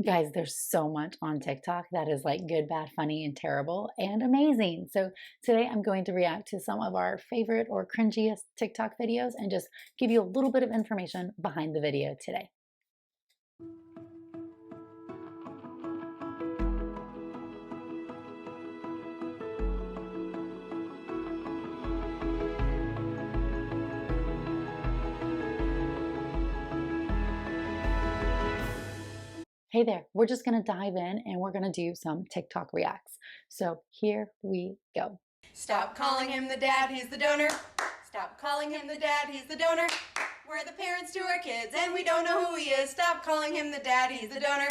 Guys, there's so much on TikTok that is like good, bad, funny, and terrible and amazing. So today I'm going to react to some of our favorite or cringiest TikTok videos and just give you a little bit of information behind the video today. Hey there, we're just going to dive in and we're going to do some TikTok reacts. So here we go. Stop calling him the dad, he's the donor. Stop calling him the dad, he's the donor. We're the parents to our kids and we don't know who he is. Stop calling him the dad, he's the donor.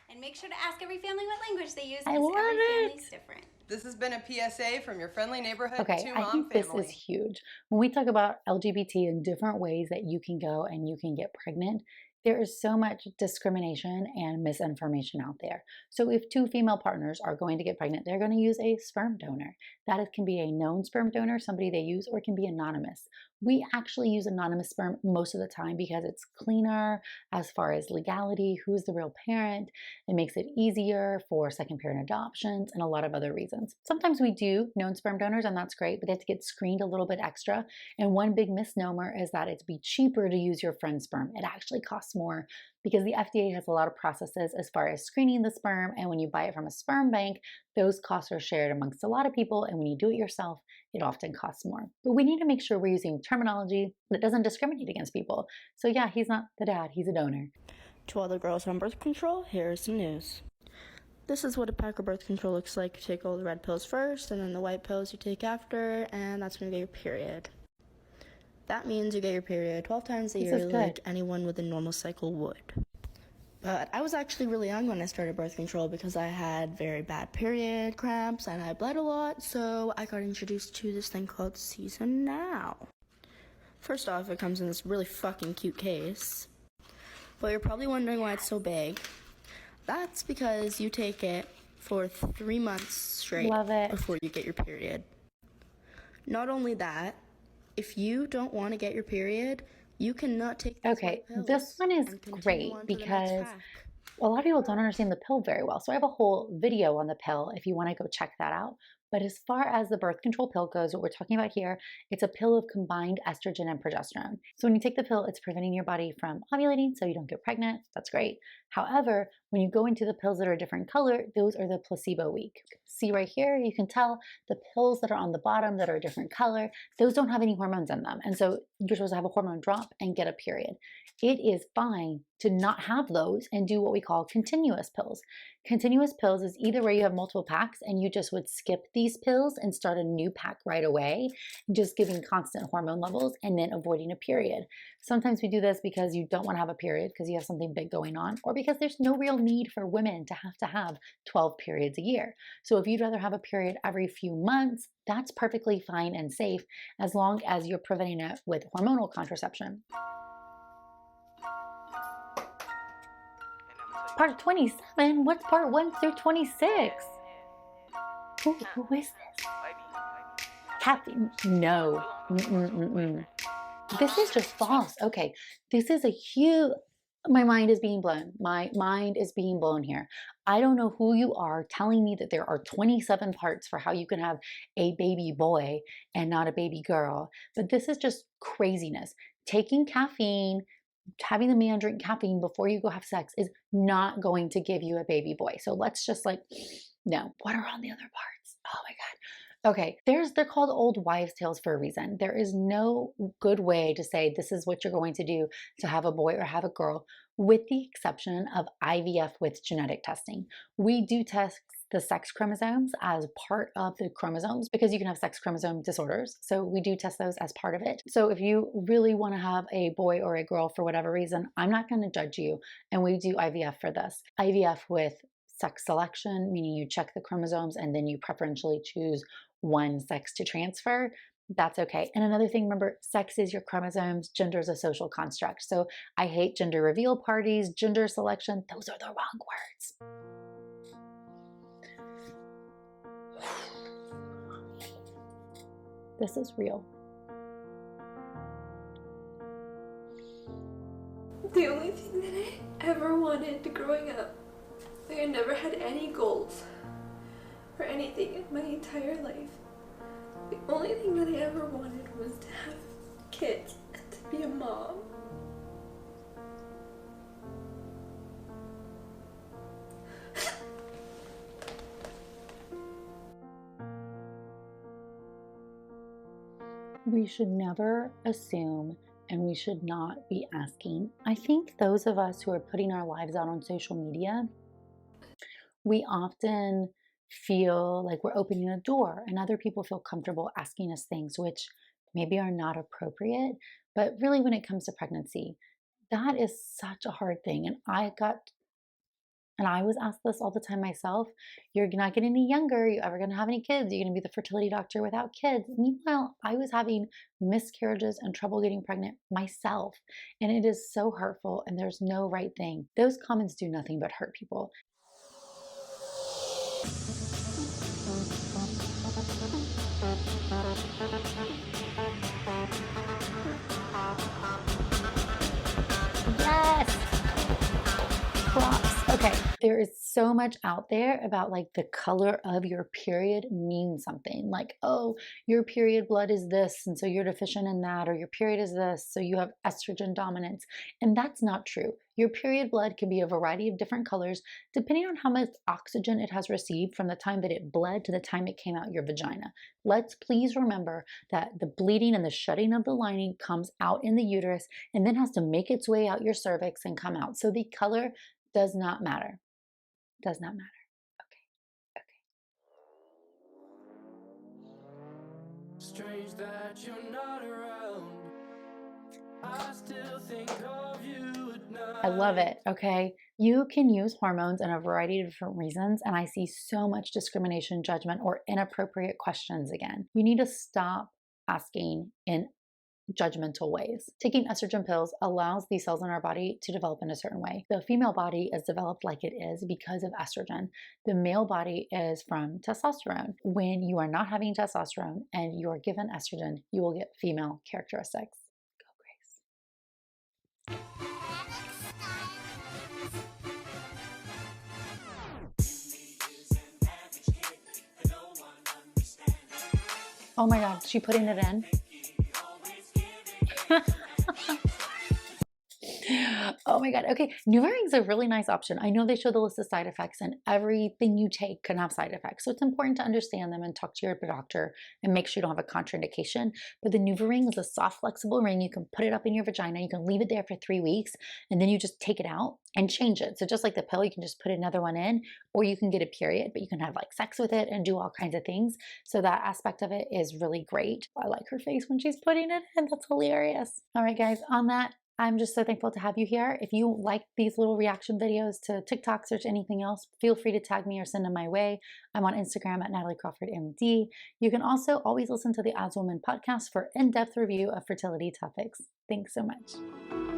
And make sure to ask every family what language they use, I because love every it. family's different. This has been a PSA from your friendly neighborhood Okay, I two-mom think family. this is huge. When we talk about LGBT and different ways that you can go and you can get pregnant, there is so much discrimination and misinformation out there. So if two female partners are going to get pregnant, they're going to use a sperm donor. That can be a known sperm donor, somebody they use, or it can be anonymous. We actually use anonymous sperm most of the time because it's cleaner as far as legality, who's the real parent. It makes it easier for second parent adoptions and a lot of other reasons. Sometimes we do known sperm donors and that's great, but they have to get screened a little bit extra. And one big misnomer is that it'd be cheaper to use your friend's sperm. It actually costs more because the FDA has a lot of processes as far as screening the sperm. And when you buy it from a sperm bank, those costs are shared amongst a lot of people. And when you do it yourself, it often costs more. But we need to make sure we're using terminology that doesn't discriminate against people. So yeah, he's not the dad, he's a donor. To all the girls on birth control, here's some news. This is what a pack of birth control looks like. You take all the red pills first, and then the white pills you take after, and that's when you get your period. That means you get your period 12 times a year like anyone with a normal cycle would. But I was actually really young when I started birth control because I had very bad period cramps and I bled a lot, so I got introduced to this thing called Season Now. First off, it comes in this really fucking cute case. But you're probably wondering why it's so big. That's because you take it for 3 months straight before you get your period. Not only that, if you don't want to get your period, you cannot take these white pills. This one is great because a lot of people don't understand the pill very well. So I have a whole video on the pill if you want to go check that out. But as far as the birth control pill goes, what we're talking about here, it's a pill of combined estrogen and progesterone. So when you take the pill, it's preventing your body from ovulating so you don't get pregnant. That's great. However, when you go into the pills that are a different color, those are the placebo week. See right here, you can tell the pills that are on the bottom that are a different color, those don't have any hormones in them. And so you're supposed to have a hormone drop and get a period. It is fine to not have those and do what we call continuous pills. Continuous pills is either where you have multiple packs and you just would skip these pills and start a new pack right away, just giving constant hormone levels and then avoiding a period. Sometimes we do this because you don't want to have a period because you have something big going on, or because there's no real need for women to have 12 periods a year. So if you'd rather have a period every few months, that's perfectly fine and safe as long as you're preventing it with hormonal contraception. Part 27? What's part 1 through 26? Who is this? Captain? No. This is just false. Okay, this is a huge... My mind is being blown. My mind is being blown here. I don't know who you are telling me that there are 27 parts for how you can have a baby boy and not a baby girl, but this is just craziness. Taking caffeine, having the man drink caffeine before you go have sex is not going to give you a baby boy. So let's just no. What are all the other parts? Oh my God. Okay, they're called old wives' tales for a reason. There is no good way to say this is what you're going to do to have a boy or have a girl, with the exception of IVF with genetic testing. We do test the sex chromosomes as part of the chromosomes because you can have sex chromosome disorders. So we do test those as part of it. So if you really want to have a boy or a girl for whatever reason, I'm not going to judge you. And we do IVF for this. IVF with sex selection, meaning you check the chromosomes and then you preferentially choose one sex to transfer. That's okay. And another thing, remember, sex is your chromosomes, gender is a social construct. So I hate gender reveal parties, gender selection. Those are the wrong words. This is real. The only thing that I ever wanted growing up Like, I never had any goals or anything in my entire life. The only thing that I ever wanted was to have kids and to be a mom. We should never assume, and we should not be asking. I think those of us who are putting our lives out on social media, we often feel like we're opening a door, and other people feel comfortable asking us things which maybe are not appropriate. But really, when it comes to pregnancy, that is such a hard thing. And I was asked this all the time myself. You're not getting any younger. Are you ever going to have any kids? You're going to be the fertility doctor without kids. Meanwhile, I was having miscarriages and trouble getting pregnant myself. And it is so hurtful, and there's no right thing. Those comments do nothing but hurt people. Yes! Props. Okay, there is so much out there about like the color of your period means something. Like, oh, your period blood is this, and so you're deficient in that, or your period is this, so you have estrogen dominance. And that's not true. Your period blood can be a variety of different colors depending on how much oxygen it has received from the time that it bled to the time it came out your vagina. Let's please remember that the bleeding and the shutting of the lining comes out in the uterus and then has to make its way out your cervix and come out. So the color does not matter. Does not matter. Okay. Strange that you're not around. I still think of you at night. I love it. Okay. You can use hormones in a variety of different reasons, and I see so much discrimination, judgment, or inappropriate questions again. You need to stop asking in judgmental ways. Taking estrogen pills allows these cells in our body to develop in a certain way. The female body is developed like it is because of estrogen. The male body is from testosterone. When you are not having testosterone and you are given estrogen, you will get female characteristics. Go, Grace. Oh my God, she putting it in? Oh my God. Okay. Nuvaring is a really nice option. I know they show the list of side effects, and everything you take can have side effects. So it's important to understand them and talk to your doctor and make sure you don't have a contraindication. But the Nuvaring is a soft, flexible ring. You can put it up in your vagina. You can leave it there for 3 weeks, and then you just take it out and change it. So just like the pill, you can just put another one in, or you can get a period, but you can have like sex with it and do all kinds of things. So that aspect of it is really great. I like her face when she's putting it in. That's hilarious. All right, guys, on that, I'm just so thankful to have you here. If you like these little reaction videos to TikToks or to anything else, feel free to tag me or send them my way. I'm on Instagram at Natalie Crawford MD. You can also always listen to the As Woman podcast for in-depth review of fertility topics. Thanks so much.